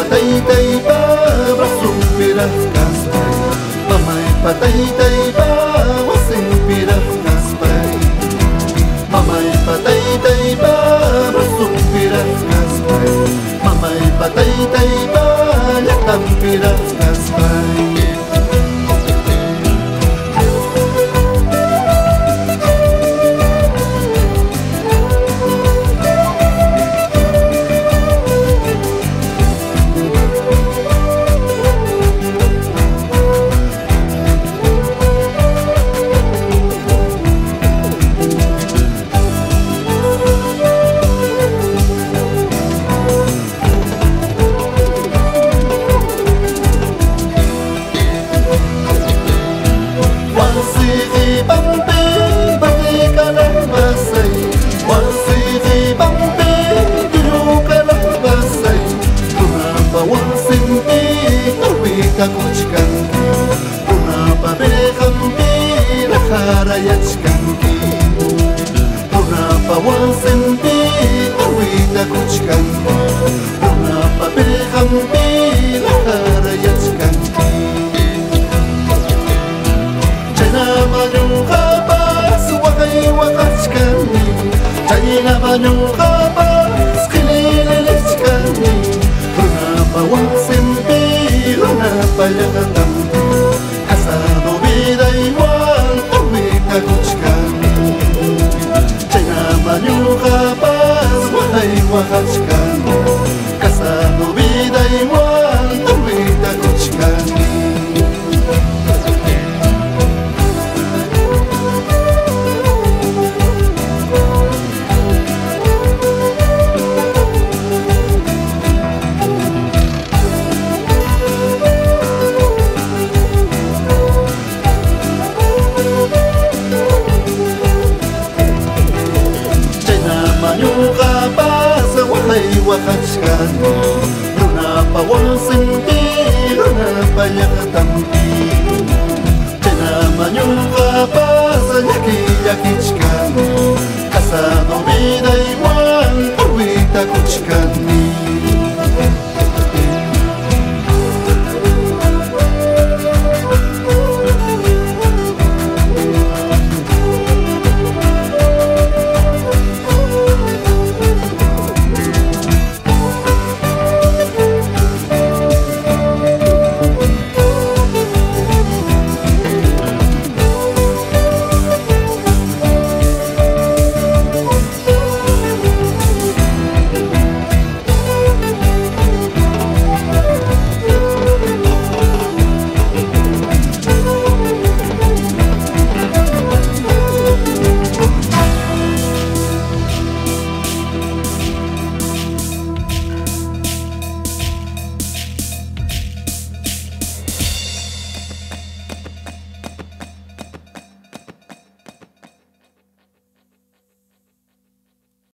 patay ba brasong pirah kaspay mamay patay ba wasing pirah kaspay mamay patay ba brasong pirah kaspay mamay patay ba yakam pirah kaspay Kakuchkanki, una pabehampi, la harayachkanki, una pawasempi, awita kuchkanki, una pabehampi, la harayachkanki. Chayna mayuhabas, wakay wakachkani, chayna mayuhabas, kilililichkani, una pawasempi, una payakatam kasado vida igual awita kuchkani chayna mayuhabas wahay wahachkani kasado vida igual awita kuchkani Wakachkan, luna pa wasimpi, luna pa